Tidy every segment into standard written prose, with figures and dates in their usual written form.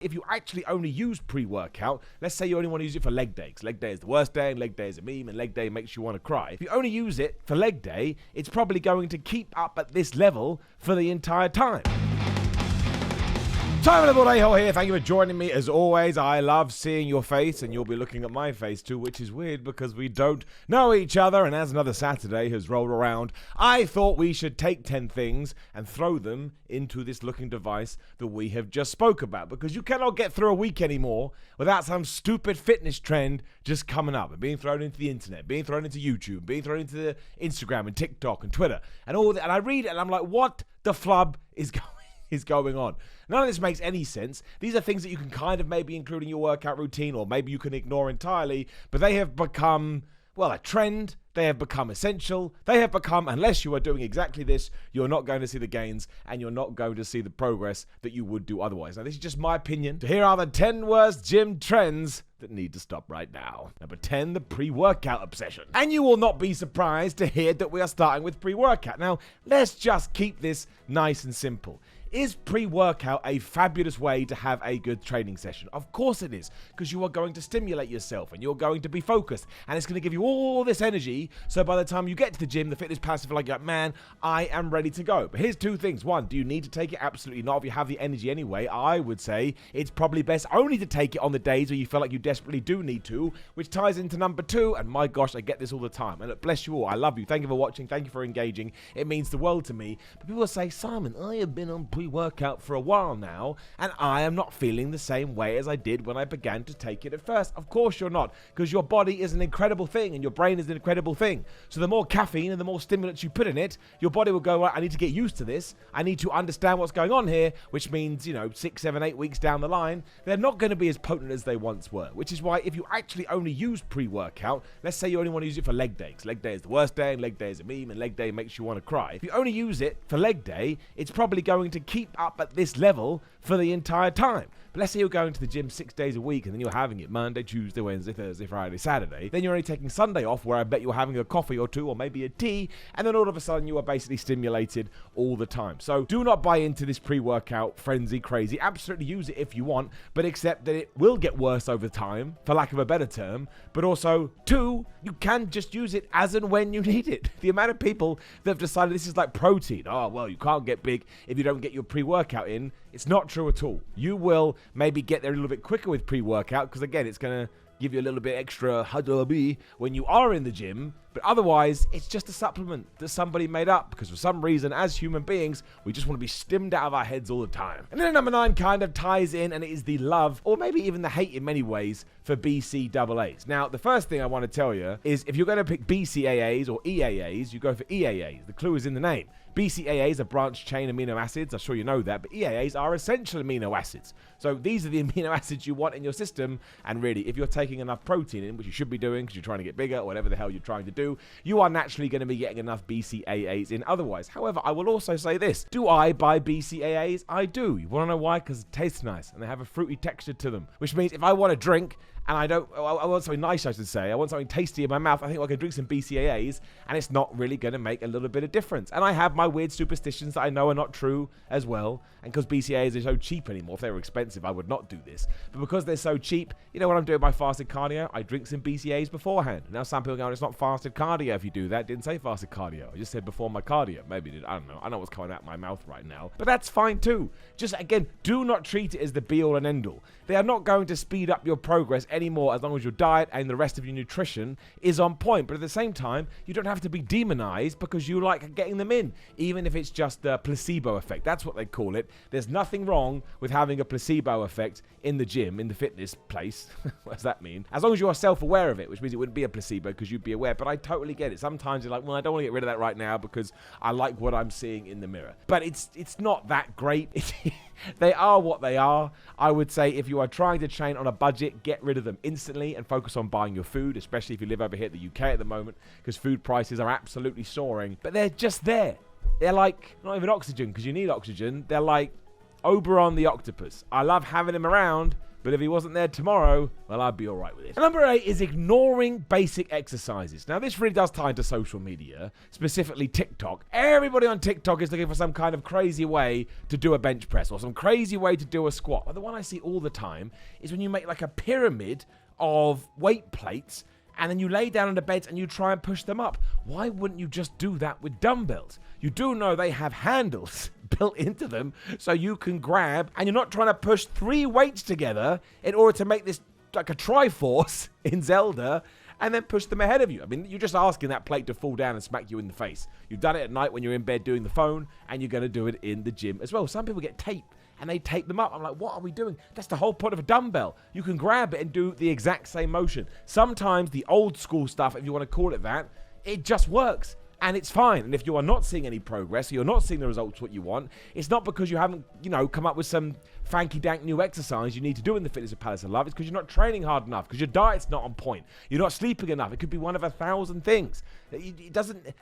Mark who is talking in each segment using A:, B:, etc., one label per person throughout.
A: If you actually only use pre-workout, let's say you only want to use it for leg day, because leg day is the worst day, and leg day is a meme, and leg day makes you want to cry. If you only use it for leg day, it's probably going to keep up at this level for the entire time. Time Level A-hole here. Thank you for joining me. As always, I love seeing your face, and you'll be looking at my face too, which is weird because we don't know each other. And as another Saturday has rolled around, I thought we should take 10 things and throw them into this looking device that we have just spoke about, because you cannot get through a week anymore without some stupid fitness trend just coming up and being thrown into the internet, being thrown into YouTube, being thrown into Instagram and TikTok and Twitter and all that. And I read it and I'm like, what the flub is going on? None of this makes any sense. These are things that you can kind of maybe include in your workout routine, or maybe you can ignore entirely, but they have become, well, a trend. They have become essential. They have become, unless you are doing exactly this, you're not going to see the gains and you're not going to see the progress that you would do otherwise. Now, this is just my opinion. Here are the 10 worst gym trends that need to stop right now. Number 10, the pre-workout obsession. And you will not be surprised to hear that we are starting with pre-workout. Now, let's just keep this nice and simple. Is pre-workout a fabulous way to have a good training session? Of course it is, because you are going to stimulate yourself and you're going to be focused, and it's going to give you all this energy, so by the time you get to the gym, the fitness palace feel like, man, I am ready to go. But here's two things. One, do you need to take it? Absolutely not. If you have the energy anyway, I would say it's probably best only to take it on the days where you feel like you desperately do need to, which ties into number 2, and my gosh, I get this all the time. And look, bless you all. I love you. Thank you for watching. Thank you for engaging. It means the world to me. But people will say, Simon, I have been on pre-workout for a while now, and I am not feeling the same way as I did when I began to take it at first. Of course you're not, because your body is an incredible thing and your brain is an incredible thing. So the more caffeine and the more stimulants you put in it, your body will go, well, I need to get used to this. I need to understand what's going on here, which means, 6, 7, 8 weeks down the line, they're not going to be as potent as they once were, which is why if you actually only use pre-workout, let's say you only want to use it for leg day, because leg day is the worst day, and leg day is a meme, and leg day makes you want to cry. If you only use it for leg day, it's probably going to keep up at this level for the entire time. But let's say you're going to the gym 6 days a week, and then you're having it Monday, Tuesday, Wednesday, Thursday, Friday, Saturday. Then you're only taking Sunday off, where I bet you're having a coffee or two, or maybe a tea, and then all of a sudden you are basically stimulated all the time. So do not buy into this pre-workout frenzy crazy. Absolutely use it if you want, but accept that it will get worse over time, for lack of a better term. But also, 2, you can just use it as and when you need it. The amount of people that have decided this is like protein. Oh, well, you can't get big if you don't get your pre-workout in. It's not true at all. You will maybe get there a little bit quicker with pre-workout, because again, it's going to give you a little bit extra when you are in the gym, but otherwise it's just a supplement that somebody made up, because for some reason as human beings we just want to be stimmed out of our heads all the time. And then number 9 kind of ties in, and it is the love, or maybe even the hate in many ways, for BCAAs. Now, the first thing I want to tell you is, if you're going to pick BCAAs or EAAs, you go for EAAs. The clue is in the name. BCAAs are branched chain amino acids. I'm sure you know that, but EAAs are essential amino acids. So these are the amino acids you want in your system, and really, if you're taking enough protein in, which you should be doing because you're trying to get bigger or whatever the hell you're trying to do, you are naturally going to be getting enough BCAAs in otherwise. However, I will also say this. Do I buy BCAAs? I do. You want to know why? Because it tastes nice and they have a fruity texture to them, which means if I want a drink and I want something nice, I should say, I want something tasty in my mouth, I think I can drink some BCAAs, and it's not really going to make a little bit of difference. And I have my weird superstitions that I know are not true as well, and because BCAAs are so cheap anymore, if they were expensive, I would not do this. But because they're so cheap, when I'm doing my fasted cardio, I drink some BCAAs beforehand. Now some people go, it's not fasted cardio if you do that. Didn't say fasted cardio. I just said before my cardio. Maybe it did. I don't know. I know what's coming out of my mouth right now. But that's fine too. Just, again, do not treat it as the be-all and end-all. They are not going to speed up your progress anymore as long as your diet and the rest of your nutrition is on point. But at the same time, you don't have to be demonized because you like getting them in, even if it's just a placebo effect. That's what they call it. There's nothing wrong with having a placebo effect in the gym, in the fitness place. What does that mean? As long as you are self-aware of it, which means it wouldn't be a placebo because you'd be aware. But I totally get it. Sometimes you're like, well, I don't want to get rid of that right now because I like what I'm seeing in the mirror. But it's not that great. They are what they are. I would say if you are trying to train on a budget, get rid of them instantly and focus on buying your food, especially if you live over here in the UK at the moment, because food prices are absolutely soaring. But they're just there. They're like, not even oxygen, because you need oxygen. They're like Oberon the octopus. I love having him around, But if he wasn't there tomorrow, well, I'd be all right with it. And number 8 is ignoring basic exercises. Now, this really does tie into social media, specifically TikTok. Everybody on TikTok is looking for some kind of crazy way to do a bench press or some crazy way to do a squat. But the one I see all the time is when you make like a pyramid of weight plates and then you lay down on the beds and you try and push them up. Why wouldn't you just do that with dumbbells? You do know they have handles built into them so you can grab, and you're not trying to push 3 weights together in order to make this like a Triforce in Zelda and then push them ahead of you. I mean, you're just asking that plate to fall down and smack you in the face. You've done it at night when you're in bed doing the phone, and you're going to do it in the gym as well. Some people get tape and they tape them up. I'm like, what are we doing? That's the whole point of a dumbbell. You can grab it and do the exact same motion. Sometimes the old school stuff, if you want to call it that, it just works. And it's fine. And if you are not seeing any progress, or you're not seeing the results what you want, it's not because you haven't, come up with some fanky-dank new exercise you need to do in the Fitness of Palace of Love. It's because you're not training hard enough, because your diet's not on point. You're not sleeping enough. It could be one of 1,000 things.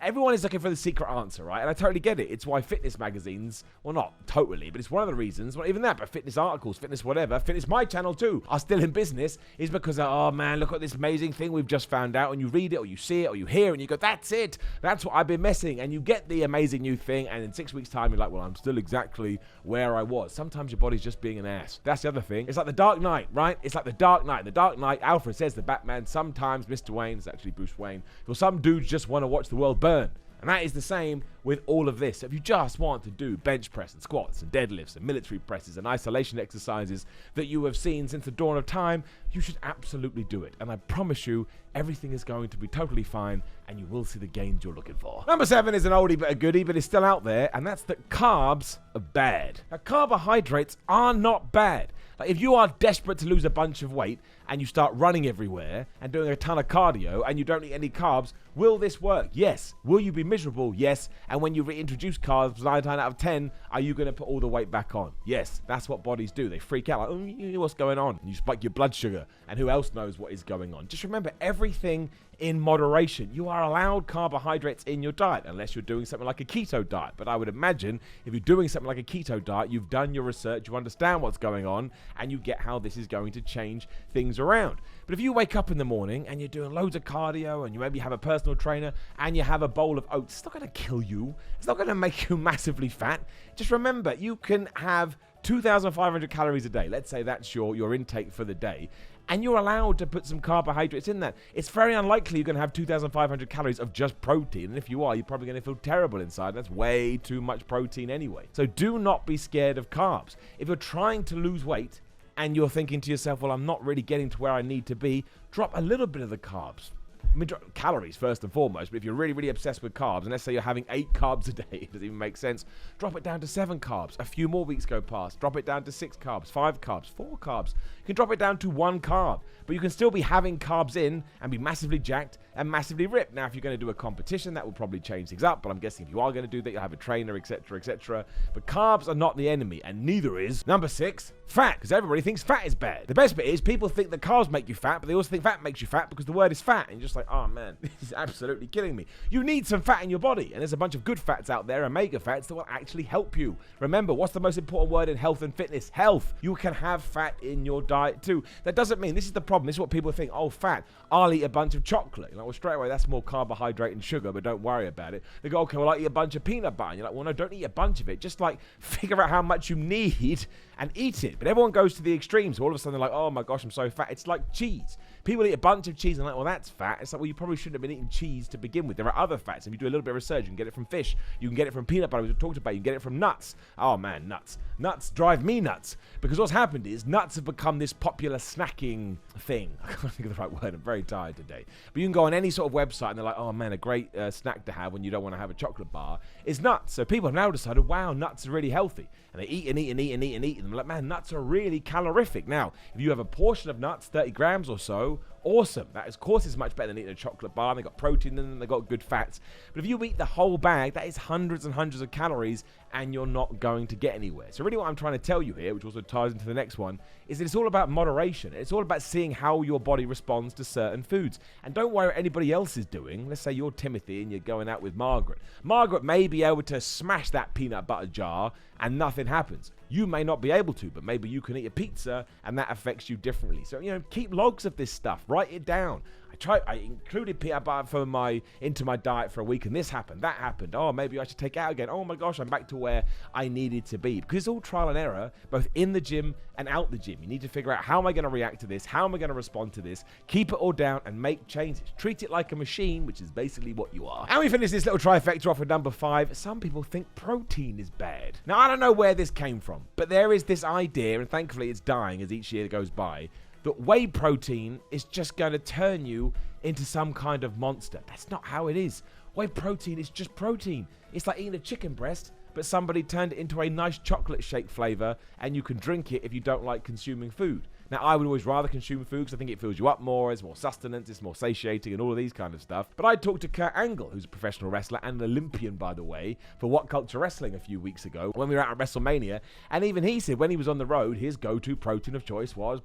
A: Everyone is looking for the secret answer, right? And I totally get it. It's why fitness magazines, well, not totally, but it's one of the reasons, not even that, but fitness articles, fitness whatever, fitness my channel too, are still in business, is because, oh man, look at this amazing thing we've just found out, and you read it, or you see it, or you hear it, and you go, that's it. That's what I've been missing. And you get the amazing new thing, and in 6 weeks' time, you're like, well, I'm still exactly where I was. Sometimes your body's just being an ass. That's the other thing. It's like the Dark Knight, right? It's like the Dark Knight. The Dark Knight, Alfred says to Batman, sometimes Mr. Wayne, it's actually Bruce Wayne, or some dudes just want to watch the world burn. And that is the same with all of this. If you just want to do bench press and squats and deadlifts and military presses and isolation exercises that you have seen since the dawn of time, you should absolutely do it. And I promise you, everything is going to be totally fine and you will see the gains you're looking for. Number 7 is an oldie but a goodie, but it's still out there, and that's that carbs are bad. Now, carbohydrates are not bad. Like, if you are desperate to lose a bunch of weight and you start running everywhere and doing a ton of cardio and you don't eat any carbs, will this work? Yes. Will you be miserable? Yes. And when you reintroduce carbs, 9 out of 10, are you going to put all the weight back on? Yes. That's what bodies do. They freak out like, oh, what's going on? And you spike your blood sugar, and who else knows what is going on? Just remember, everything in moderation. You are allowed carbohydrates in your diet unless you're doing something like a keto diet. But I would imagine if you're doing something like a keto diet, you've done your research, you understand what's going on, and you get how this is going to change things around. But if you wake up in the morning and you're doing loads of cardio and you maybe have a personal trainer and you have a bowl of oats, it's not going to kill you. It's not going to make you massively fat. Just remember, you can have 2,500 calories a day. Let's say that's your intake for the day. And you're allowed to put some carbohydrates in that. It's very unlikely you're going to have 2,500 calories of just protein. And if you are, you're probably going to feel terrible inside. That's way too much protein anyway. So do not be scared of carbs. If you're trying to lose weight and you're thinking to yourself, well, I'm not really getting to where I need to be, drop a little bit of the carbs. I mean, calories first and foremost, but if you're really, really obsessed with carbs, and let's say you're having 8 carbs a day, it doesn't even make sense, drop it down to 7 carbs. A few more weeks go past, drop it down to 6 carbs, 5 carbs, 4 carbs. You can drop it down to 1 carb, but you can still be having carbs in and be massively jacked and massively ripped. Now, if you're going to do a competition, that will probably change things up, but I'm guessing if you are going to do that, you'll have a trainer, etc., etc. But carbs are not the enemy, and neither is, number 6, fat, because everybody thinks fat is bad. The best bit is people think that carbs make you fat, but they also think fat makes you fat because the word is fat, and you're just like, oh man, this is absolutely killing me. You need some fat in your body, and there's a bunch of good fats out there, omega fats, that will actually help you. Remember, what's the most important word in health and fitness? Health. You can have fat in your diet too. That doesn't mean, this is the problem, this is what people think, oh, fat, I'll eat a bunch of chocolate. You're like, well, straight away, that's more carbohydrate and sugar, but don't worry about it. They go, okay, well, I eat a bunch of peanut butter. And you're like, well, no, don't eat a bunch of it. Just like figure out how much you need and eat it. But everyone goes to the extremes. All of a sudden, they're like, oh my gosh, I'm so fat. It's like cheese. People eat a bunch of cheese and they're like, well, that's fat. It's like, well, you probably shouldn't have been eating cheese to begin with. There are other fats. If you do a little bit of research, you can get it from fish. You can get it from peanut butter, we talked about. You can get it from nuts. Oh man, nuts. Nuts drive me nuts. Because what's happened is nuts have become this popular snacking thing. I can't think of the right word. I'm very tired today. But you can go on any sort of website and they're like, oh man, a great snack to have when you don't want to have a chocolate bar is nuts. So people have now decided, wow, nuts are really healthy. And they eat and eat and eat and eat and eat. And they're like, man, nuts are really calorific. Now, if you have a portion of nuts, 30 grams or so, awesome. That, of course, is much better than eating a chocolate bar. They've got protein in them, they've got good fats. But if you eat the whole bag, that is hundreds and hundreds of calories, and you're not going to get anywhere. So really what I'm trying to tell you here, which also ties into the next one, is that it's all about moderation. It's all about seeing how your body responds to certain foods. And don't worry what anybody else is doing. Let's say you're Timothy and you're going out with Margaret. Margaret may be able to smash that peanut butter jar and nothing happens.
B: You may not be able to, but maybe you can eat a pizza and that affects you differently. So, keep logs of this stuff. Write it down. I included peanut butter into my diet for a week, and this happened, that happened. Oh, maybe I should take it out again. Oh my gosh, I'm back to where I needed to be. Because it's all trial and error, both in the gym and out the gym. You need to figure out, how am I going to react to this? How am I going to respond to this? Keep it all down and make changes. Treat it like a machine, which is basically what you are. And we finish this little trifecta off with number 5. Some people think protein is bad. Now, I don't know where this came from, but there is this idea, and thankfully it's dying as each year goes by, that whey protein is just going to turn you into some kind of monster. That's not how it is. Whey protein is just protein. It's like eating a chicken breast, but somebody turned it into a nice chocolate shake flavor, and you can drink it if you don't like consuming food. Now, I would always rather consume food because I think it fills you up more, it's more sustenance, it's more satiating, and all of these kind of stuff. But I talked to Kurt Angle, who's a professional wrestler and an Olympian, by the way, for What Culture Wrestling a few weeks ago when we were out at WrestleMania. And even he said when he was on the road, his go-to protein of choice was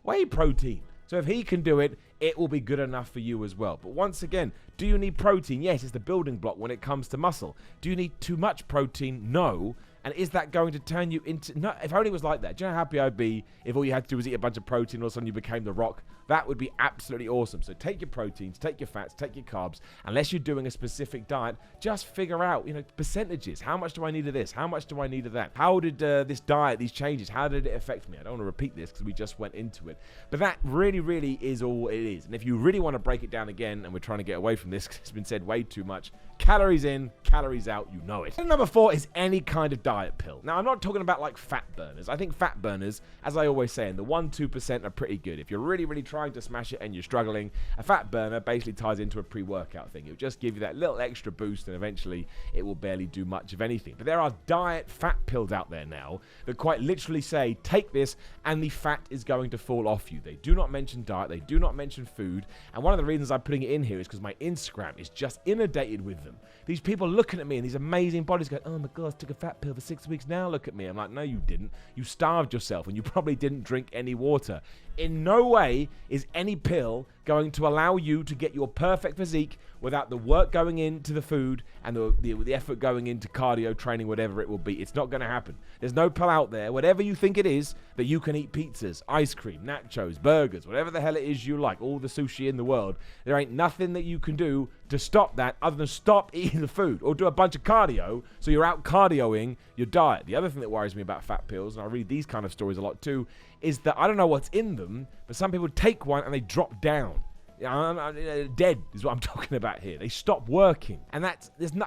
B: whey protein. So if he can do it, it will be good enough for you as well. But once again, do you need protein? Yes, it's the building block when it comes to muscle. Do you need too much protein? No. And is that going to turn you into... No, if only it was like that. Do you know how happy I'd be if all you had to do was eat a bunch of protein and all of a sudden you became The Rock? That would be absolutely awesome. So take your proteins, take your fats, take your carbs. Unless you're doing a specific diet, just figure out, percentages. How much do I need of this? How much do I need of that? How did this diet, these changes, how did it affect me? I don't want to repeat this because we just went into it. But that really, really is all it is. And if you really want to break it down again, and we're trying to get away from this because it's been said way too much, calories in, calories out, you know it. And number 4 is any kind of diet pill. Now, I'm not talking about like fat burners. I think fat burners, as I always say, in the 1-2% are pretty good. If you're really, really trying to smash it and you're struggling, a fat burner basically ties into a pre-workout thing. It'll just give you that little extra boost, and eventually it will barely do much of anything. But there are diet fat pills out there now that quite literally say, take this and the fat is going to fall off you. They do not mention diet. They do not mention food. And one of the reasons I'm putting it in here is because my Instagram is just inundated with them. These people looking at me in these amazing bodies going, oh my God, I took a fat pill for 6 weeks. Now look at me. I'm like, no, you didn't. You starved yourself and you probably didn't drink any water. In no way is any pill going to allow you to get your perfect physique without the work going into the food and the effort going into cardio training, whatever it will be. It's not going to happen. There's no pill out there, whatever you think it is, that you can eat pizzas, ice cream, nachos, burgers, whatever the hell it is you like, all the sushi in the world. There ain't nothing that you can do to stop that other than stop eating the food or do a bunch of cardio so you're out cardioing your diet. The other thing that worries me about fat pills, and I read these kind of stories a lot too, is that I don't know what's in them, but some people take one and they drop down. Dead is what I'm talking about here. They stop working, and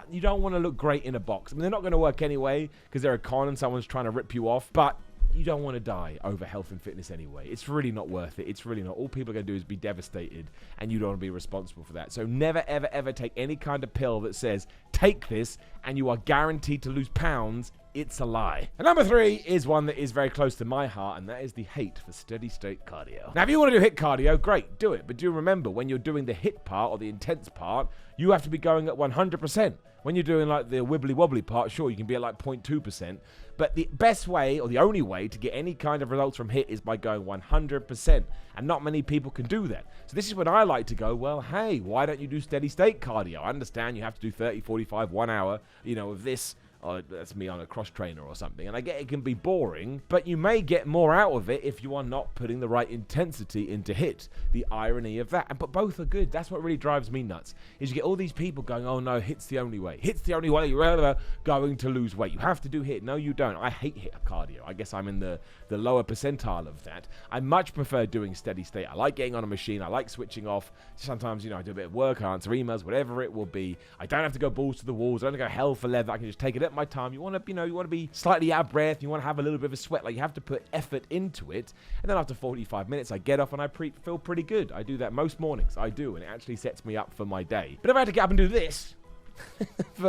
B: you don't want to look great in a box. I mean, they're not going to work anyway because they're a con and someone's trying to rip you off, but you don't want to die over health and fitness anyway. It's really not worth it. It's really not. All people are going to do is be devastated, and you don't want to be responsible for that. So never, ever, ever take any kind of pill that says, take this and you are guaranteed to lose pounds. It's a lie. And number 3 is one that is very close to my heart, and that is the hate for steady state cardio. Now, if you want to do HIIT cardio, great, do it. But do remember, when you're doing the HIIT part or the intense part, you have to be going at 100%. When you're doing like the wibbly wobbly part, sure, you can be at like 0.2%. But the best way, or the only way to get any kind of results from HIIT is by going 100%. And not many people can do that. So this is when I like to go, well, hey, why don't you do steady state cardio? I understand you have to do 30, 45, 1 hour, of this. Or that's me on a cross trainer or something. And I get it can be boring, but you may get more out of it if you are not putting the right intensity into HIIT. The irony of that. But both are good. That's what really drives me nuts, is you get all these people going, oh no, HIIT's the only way. HIIT's the only way you're going to lose weight. You have to do HIIT. No, you don't. I hate HIIT cardio. I guess I'm in the lower percentile of that. I much prefer doing steady state. I like getting on a machine. I like switching off. Sometimes, I do a bit of work, I answer emails, whatever it will be. I don't have to go balls to the walls. I don't have to go hell for leather. I can just take it at my time. You want to be slightly out of breath. You want to have a little bit of a sweat. Like, you have to put effort into it. And then after 45 minutes, I get off and I feel pretty good. I do that most mornings. I do. And it actually sets me up for my day. But if I had to get up and do this,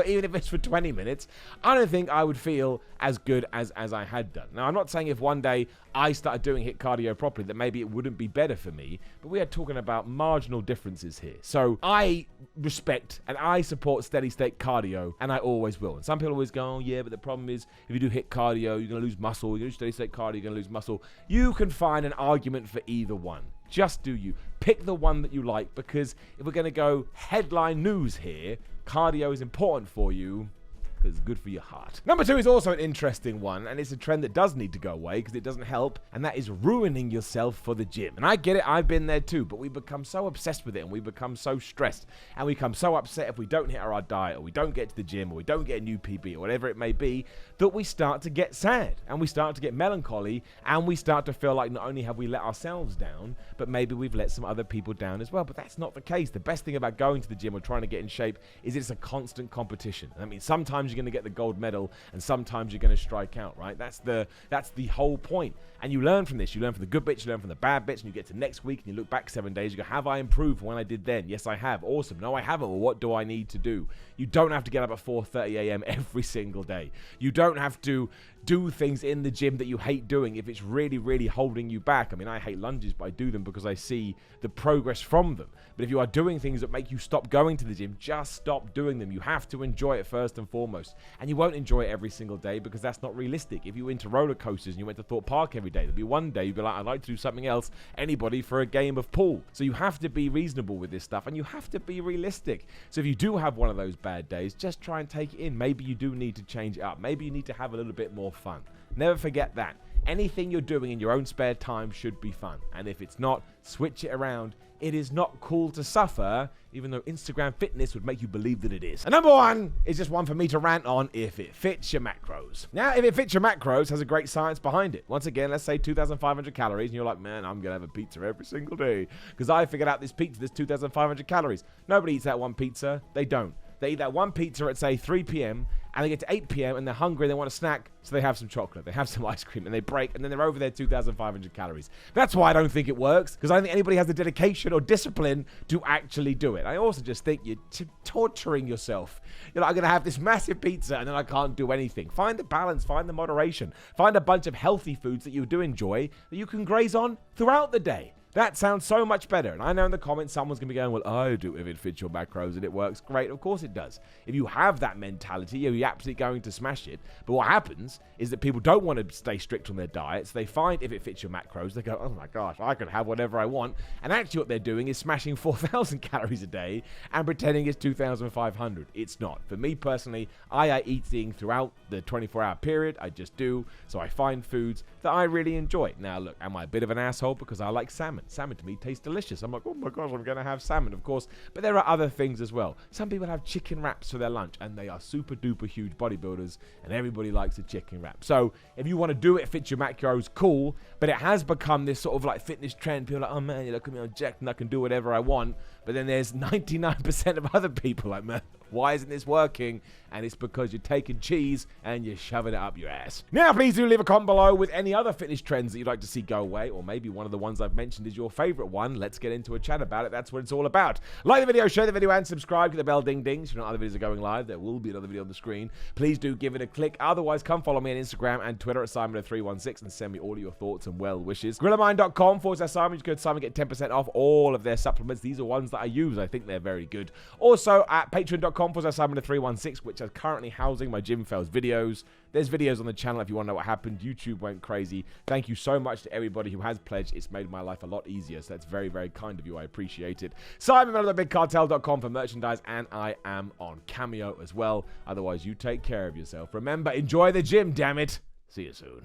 B: even if it's for 20 minutes, I don't think I would feel as good as I had done. Now, I'm not saying if one day I started doing HIIT cardio properly that maybe it wouldn't be better for me, but we are talking about marginal differences here. So I respect and I support steady state cardio, and I always will. And some people always go, oh yeah, but the problem is if you do HIIT cardio, you're going to lose muscle. You do steady state cardio, you're going to lose muscle. You can find an argument for either one. Just do you. Pick the one that you like, because if we're going to go headline news here, cardio is important for you.
A: because it's good for your heart. Number 2 is also an interesting one, and it's a trend that does need to go away because it doesn't help, and that is ruining yourself for the gym. And I get it, I've been there too, but we become so obsessed with it, and we become so stressed, and we become so upset if we don't hit our diet, or we don't get to the gym, or we don't get a new PB, or whatever it may be, that we start to get sad, and we start to get melancholy, and we start to feel like not only have we let ourselves down, but maybe we've let some other people down as well. But that's not the case. The best thing about going to the gym or trying to get in shape is it's a constant competition. I mean, sometimes you're going to get the gold medal, and sometimes you're going to strike out, right? That's the whole point. And you learn from this. You learn from the good bits, you learn from the bad bits, and you get to next week and you look back 7 days, you go, have I improved from when I did then? Yes, I have. Awesome. No, I haven't. Well, what do I need to do? You don't have to get up at 4:30 a.m. every single day. You don't have to do things in the gym that you hate doing if it's really, really holding you back. I mean, I hate lunges, but I do them because I see the progress from them. But if you are doing things that make you stop going to the gym, just stop doing them. You have to enjoy it first and foremost. And you won't enjoy it every single day because that's not realistic. If you were into roller coasters and you went to Thorpe Park every day, there'd be one day you'd be like, I'd like to do something else. Anybody for a game of pool. So you have to be reasonable with this stuff, and you have to be realistic. So if you do have one of those bad days, just try and take it in. Maybe you do need to change it up. Maybe you need to have a little bit more fun. Never forget that. Anything you're doing in your own spare time should be fun. And if it's not, switch it around. It is not cool to suffer, even though Instagram fitness would make you believe that it is. And number 1 is just one for me to rant on: if it fits your macros. Now, if it fits your macros, has a great science behind it. Once again, let's say 2,500 calories, and you're like, man, I'm going to have a pizza every single day because I figured out this pizza, this 2,500 calories. Nobody eats that one pizza. They don't. They eat that one pizza at, say, 3 p.m., and they get to 8 p.m., and they're hungry, and they want a snack, so they have some chocolate, they have some ice cream, and they break, and then they're over their 2,500 calories. That's why I don't think it works, because I don't think anybody has the dedication or discipline to actually do it. I also just think you're torturing yourself. You're like, I'm going to have this massive pizza, and then I can't do anything. Find the balance, find the moderation. Find a bunch of healthy foods that you do enjoy that you can graze on throughout the day. That sounds so much better. And I know in the comments someone's going to be going, well, I do if it fits your macros and it works. Great. Of course it does. If you have that mentality, you're absolutely going to smash it. But what happens is that people don't want to stay strict on their diets. They find if it fits your macros, they go, oh my gosh, I can have whatever I want. And actually what they're doing is smashing 4,000 calories a day and pretending it's 2,500. It's not. For me personally, I eat eating throughout the 24-hour period. I just do. So I find foods that I really enjoy. Now, look, am I a bit of an asshole because I like salmon? Salmon to me tastes delicious. I'm like, oh my gosh, I'm going to have salmon, of course. But there are other things as well. Some people have chicken wraps for their lunch, and they are super duper huge bodybuilders, and everybody likes a chicken wrap. So if you want to do it, fit your macros, cool. But it has become this sort of like fitness trend. People are like, oh man, you look at me, I'm jacked and I can do whatever I want. But then there's 99% of other people like, man, why isn't this working? And it's because you're taking cheese and you're shoving it up your ass. Now, please do leave a comment below with any other fitness trends that you'd like to see go away, or maybe one of the ones I've mentioned is your favorite one. Let's get into a chat about it. That's what it's all about. Like the video, share the video, and subscribe. Get the bell ding ding so you know other videos are going live. There will be another video on the screen. Please do give it a click. Otherwise, come follow me on Instagram and Twitter at Simon0316 and send me all of your thoughts and well wishes. GorillaMind.com/Simon. You could Simon get 10% off all of their supplements. These are ones that I use. I think they're very good. Also at Patreon.com/Simon0316, which is currently housing my Gym Fails videos. There's videos on the channel if you want to know what happened. YouTube went crazy. Thank you so much to everybody who has pledged. It's made my life a lot easier, so that's very, very kind of you. I appreciate it. SimonMillerBigCartel.com for merchandise, and I am on Cameo as well. Otherwise, you take care of yourself. Remember, enjoy the gym, damn it. See you soon.